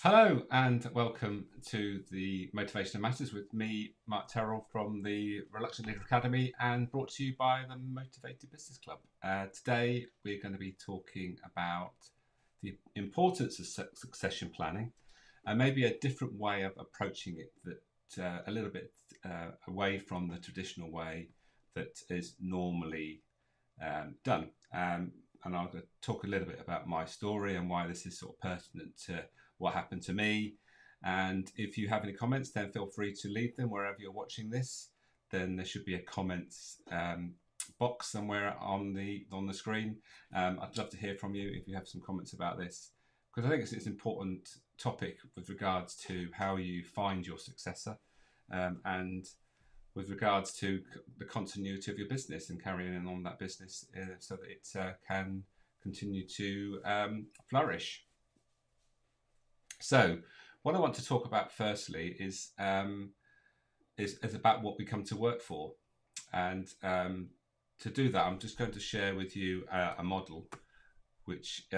Hello and welcome to the Motivation Matters with me, Mark Terrell from the Reluctant Leader Academy, and brought to you by the Motivated Business Club. Today we're going to be talking about the importance of succession planning and maybe a different way of approaching it that a little bit away from the traditional way that is normally done. And I'm going to talk a little bit about my story and why this is sort of pertinent to what happened to me. And if you have any comments, then feel free to leave them wherever you're watching this. Then there should be a comments box somewhere on the screen. I'd love to hear from you if you have some comments about this, because I think it's an important topic with regards to how you find your successor, and with regards to the continuity of your business and carrying on that business so that it can continue to flourish. So, what I want to talk about firstly is about what we come to work for, and to do that, I'm just going to share with you a model which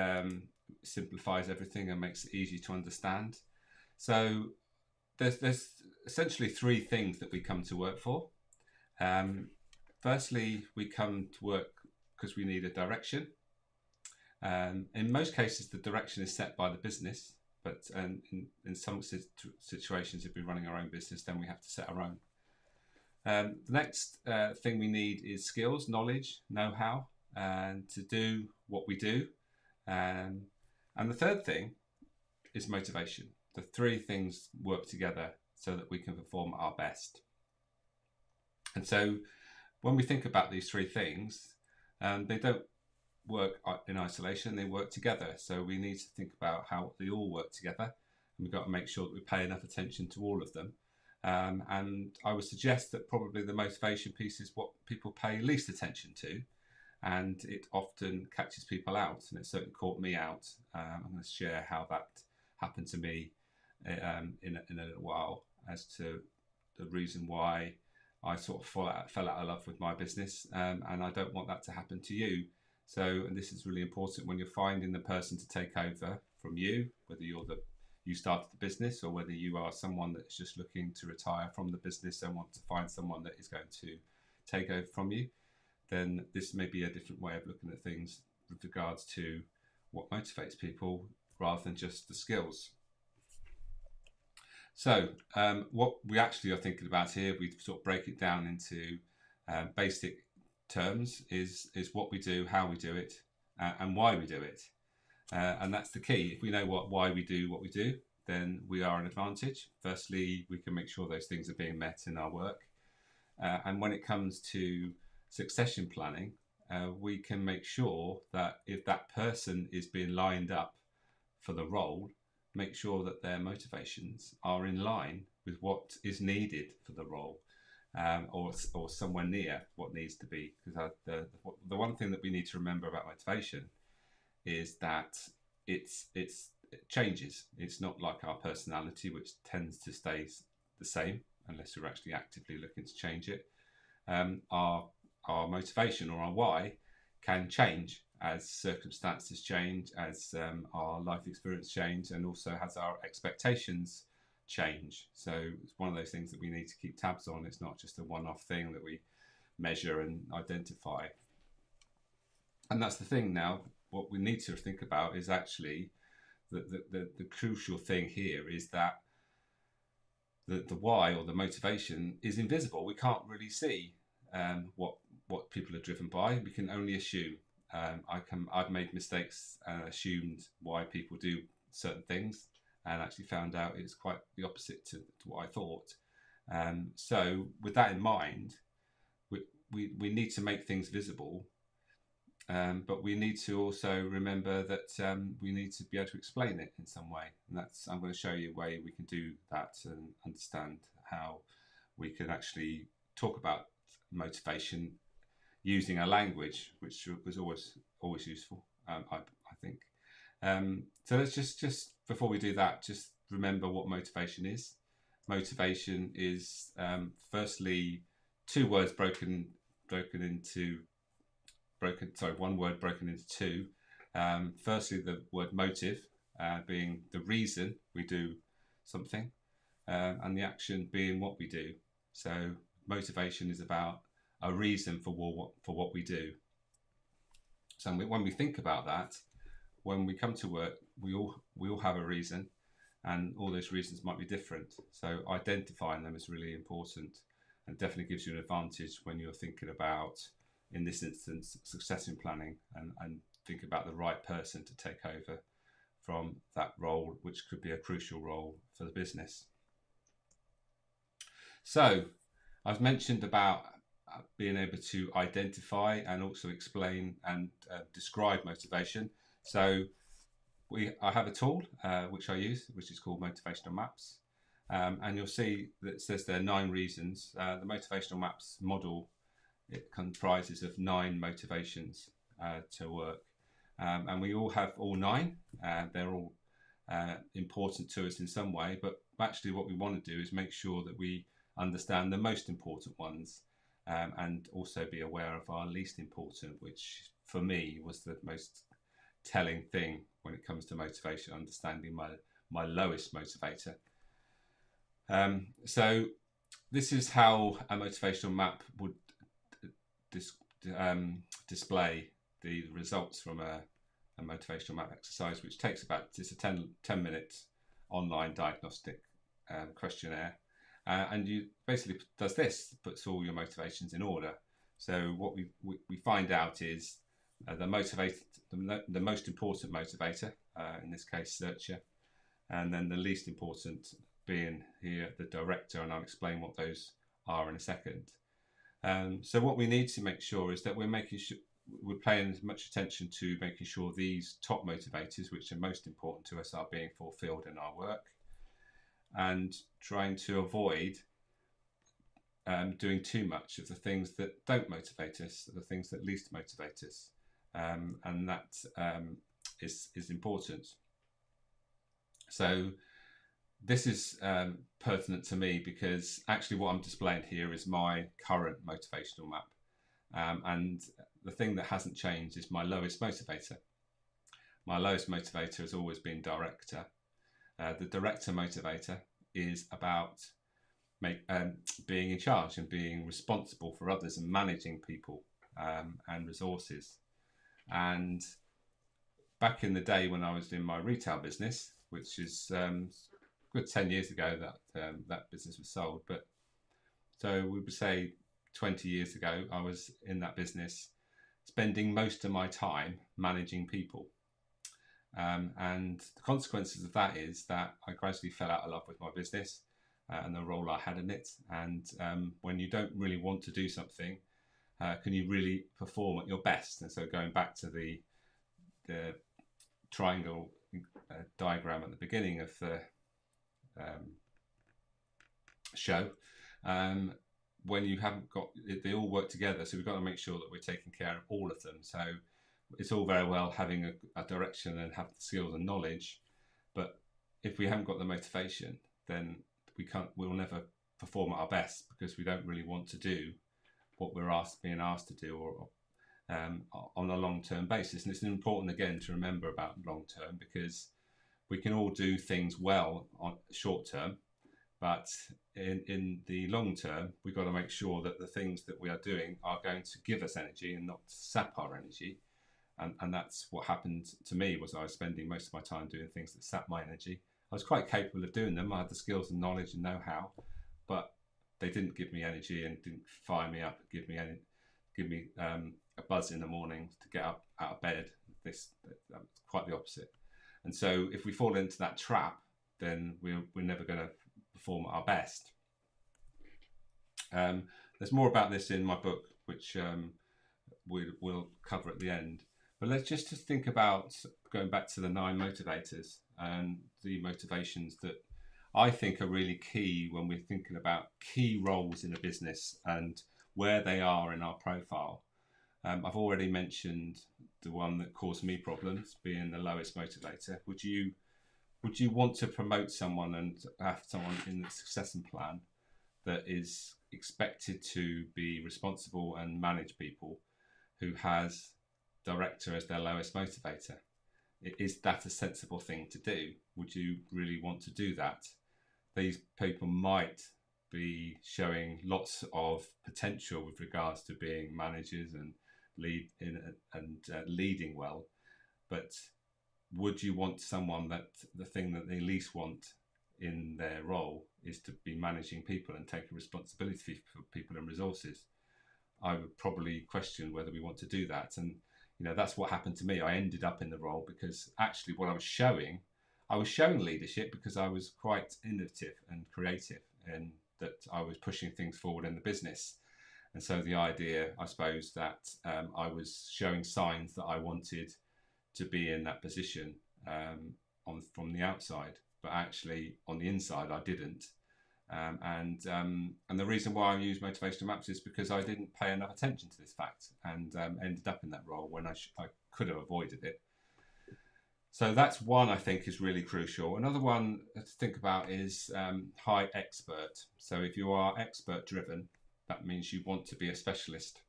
simplifies everything and makes it easy to understand. So, there's essentially three things that we come to work for. Firstly, we come to work because we need a direction. In most cases, the direction is set by the business, but in some situations, if we're running our own business, then we have to set our own. The next thing we need is skills, knowledge, know-how, and to do what we do. And the third thing is motivation. The three things work together so that we can perform our best. And so when we think about these three things, they don't work in isolation, they work together. So we need to think about how they all work together, and we've got to make sure that we pay enough attention to all of them. And I would suggest that probably the motivation piece is what people pay least attention to, and it often catches people out, and it certainly caught me out. I'm going to share how that happened to me in a little while, as to the reason why I sort of fell out of love with my business, and I don't want that to happen to you. So, and this is really important when you're finding the person to take over from you, whether you started the business or whether you are someone that's just looking to retire from the business and want to find someone that is going to take over from you, then this may be a different way of looking at things with regards to what motivates people rather than just the skills. So what we actually are thinking about here, we sort of break it down into basic terms, is what we do, how we do it, and why we do it. And that's the key. If we know why we do what we do, then we are an advantage. Firstly, we can make sure those things are being met in our work. And when it comes to succession planning, we can make sure that if that person is being lined up for the role, make sure that their motivations are in line with what is needed for the role, or somewhere near what needs to be. Because the one thing that we need to remember about motivation is that it changes. It's not like our personality, which tends to stay the same unless we're actually actively looking to change it. Our motivation, or our why, can change as circumstances change, as our life experience change, and also as our expectations change. So it's one of those things that we need to keep tabs on. It's not just a one-off thing that we measure and identify. And that's the thing now. What we need to think about is actually the crucial thing here is that the why, or the motivation, is invisible. We can't really see what people are driven by. We can only assume. I've made mistakes and assumed why people do certain things, and actually found out it's quite the opposite to what I thought. So with that in mind, we need to make things visible, but we need to also remember that we need to be able to explain it in some way. And I'm going to show you a way we can do that and understand how we can actually talk about motivation using a language, which was always useful, I think. So let's just before we do that, just remember what motivation is. Motivation is firstly one word broken into two. Firstly, the word motive, being the reason we do something, and the action being what we do. So motivation is about a reason for what we do. So when we think about that, when we come to work, we all have a reason, and all those reasons might be different. So identifying them is really important, and definitely gives you an advantage when you're thinking about, in this instance, succession planning, and think about the right person to take over from that role, which could be a crucial role for the business. So I've mentioned about being able to identify and also explain and describe motivation. So I have a tool which I use, which is called Motivational Maps. And you'll see that it says there are 9 reasons. The Motivational Maps model, it comprises of 9 motivations to work. And we all have all 9. They're all important to us in some way, but actually what we want to do is make sure that we understand the most important ones, and also be aware of our least important, which for me was the most telling thing when it comes to motivation, understanding my lowest motivator. So this is how a motivational map would display the results from a motivational map exercise, which takes about, it's a 10 minute online diagnostic questionnaire, and you basically does this, puts all your motivations in order. So what we find out is the most important motivator, in this case searcher, and then the least important being here the director, and I'll explain what those are in a second. So what we need to make sure is that we're paying as much attention to making sure these top motivators, which are most important to us, are being fulfilled in our work, and trying to avoid doing too much of the things that don't motivate us, the things that least motivate us, and that is important. So this is pertinent to me because actually what I'm displaying here is my current motivational map, and the thing that hasn't changed is my lowest motivator. My lowest motivator has always been director. The director motivator is about being in charge and being responsible for others and managing people and resources. And back in the day when I was in my retail business, which is good 10 years ago that that business was sold, but so we would say 20 years ago, I was in that business spending most of my time managing people. And the consequences of that is that I gradually fell out of love with my business and the role I had in it. And when you don't really want to do something, can you really perform at your best? And so going back to the triangle diagram at the beginning of the show, when you haven't got, they all work together. So we've got to make sure that we're taking care of all of them. So it's all very well having a direction and have the skills and knowledge, but if we haven't got the motivation, then we'll never perform at our best, because we don't really want to do what we're being asked to do, or on a long-term basis. And it's important again to remember about long-term, because we can all do things well on short-term, but in the long term, we've got to make sure that the things that we are doing are going to give us energy and not sap our energy. And that's what happened to me, was I was spending most of my time doing things that sapped my energy. I was quite capable of doing them. I had the skills and knowledge and know-how, but they didn't give me energy and didn't fire me up, give me a buzz in the morning to get up out of bed. That's quite the opposite. And so if we fall into that trap, then we're never going to perform at our best. There's more about this in my book, which we'll cover at the end. But let's just think about going back to the 9 motivators and the motivations that I think are really key when we're thinking about key roles in a business and where they are in our profile. I've already mentioned the one that caused me problems, being the lowest motivator. Would you want to promote someone and have someone in the succession plan that is expected to be responsible and manage people, who has director as their lowest motivator? is that a sensible thing to do? Would you really want to do that? These people might be showing lots of potential with regards to being managers and leading well, but would you want someone that the thing that they least want in their role is to be managing people and taking responsibility for people and resources? I would probably question whether we want to do that. And that's what happened to me. I ended up in the role because actually what I was showing leadership because I was quite innovative and creative, and that I was pushing things forward in the business. And so the idea, I suppose, that I was showing signs that I wanted to be in that position from the outside, but actually on the inside I didn't. And the reason why I use motivational maps is because I didn't pay enough attention to this fact, and ended up in that role when I could have avoided it. So that's one I think is really crucial. Another one to think about is high expert. So if you are expert driven, that means you want to be a specialist,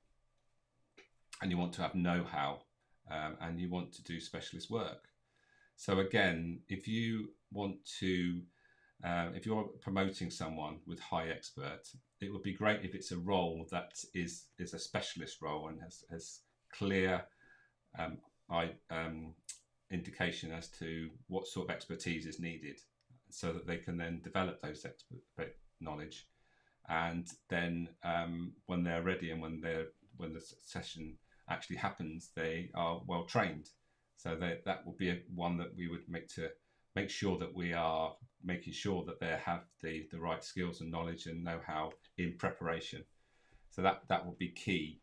and you want to have know-how, and you want to do specialist work. So again, if you want to if you're promoting someone with high expert, it would be great if it's a role that is a specialist role and has clear indication as to what sort of expertise is needed, so that they can then develop those expert knowledge, and then when they're ready and when the succession actually happens, they are well trained. So that will be one that we would make sure that we are making sure that they have the right skills and knowledge and know-how in preparation. So that will be key.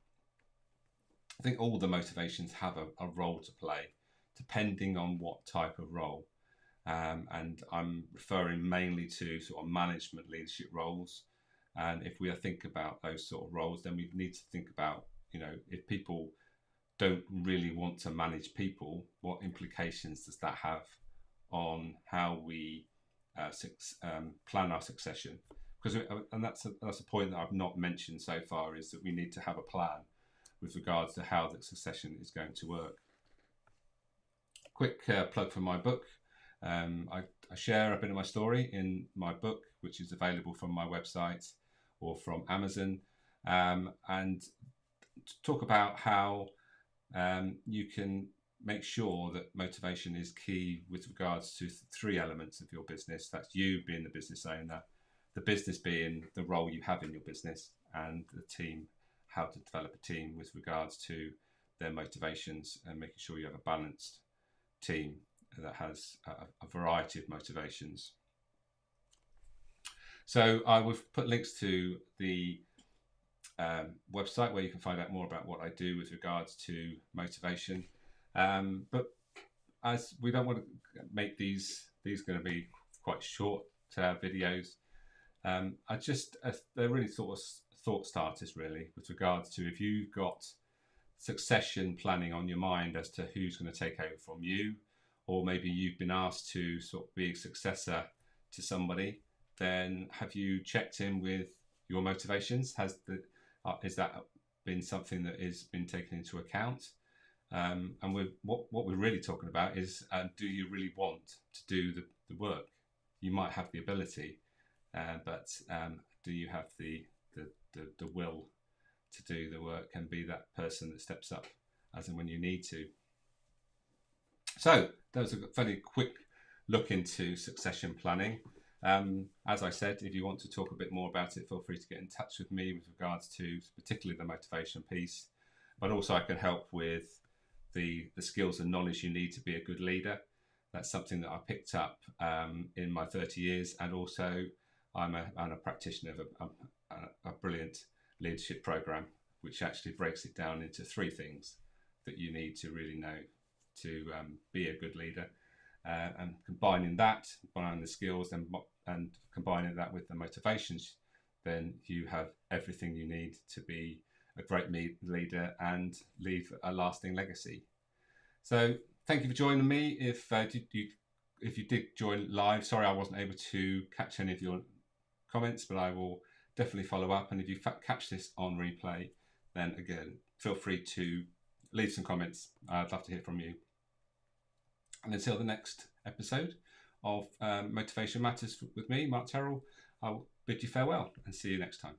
I think all the motivations have a role to play, depending on what type of role. And I'm referring mainly to sort of management leadership roles. And if we think about those sort of roles, then we need to think about, if people don't really want to manage people, what implications does that have on how we plan our succession? And that's a point that I've not mentioned so far, is that we need to have a plan with regards to how the succession is going to work. Quick plug for my book. I share a bit of my story in my book, which is available from my website or from Amazon, and to talk about how you can make sure that motivation is key with regards to three elements of your business. That's you being the business owner, the business being the role you have in your business, and the team, how to develop a team with regards to their motivations, and making sure you have a balanced team that has a variety of motivations. So I will put links to the website where you can find out more about what I do with regards to motivation. But as we don't want to make these going to be quite short videos, they're really thought starters really, with regards to if you've got succession planning on your mind as to who's going to take over from you, or maybe you've been asked to sort of be a successor to somebody, then have you checked in with your motivations? Has that been something that has been taken into account? And what we're really talking about is, do you really want to do the work? You might have the ability, but do you have the will to do the work and be that person that steps up as and when you need to? So that was a fairly quick look into succession planning. As I said, if you want to talk a bit more about it, feel free to get in touch with me with regards to particularly the motivation piece, but also I can help with the skills and knowledge you need to be a good leader. That's something that I picked up in my 30 years, and also I'm a practitioner of a brilliant leadership program, which actually breaks it down into three things that you need to really know to be a good leader. And combining the skills and combining that with the motivations, then you have everything you need to be a great leader and leave a lasting legacy. So thank you for joining me. If you did join live, sorry I wasn't able to catch any of your comments, but I will definitely follow up. And if you catch this on replay, then again, feel free to leave some comments. I'd love to hear from you. And until the next episode of Motivation Matters with me, Mark Terrell, I'll bid you farewell and see you next time.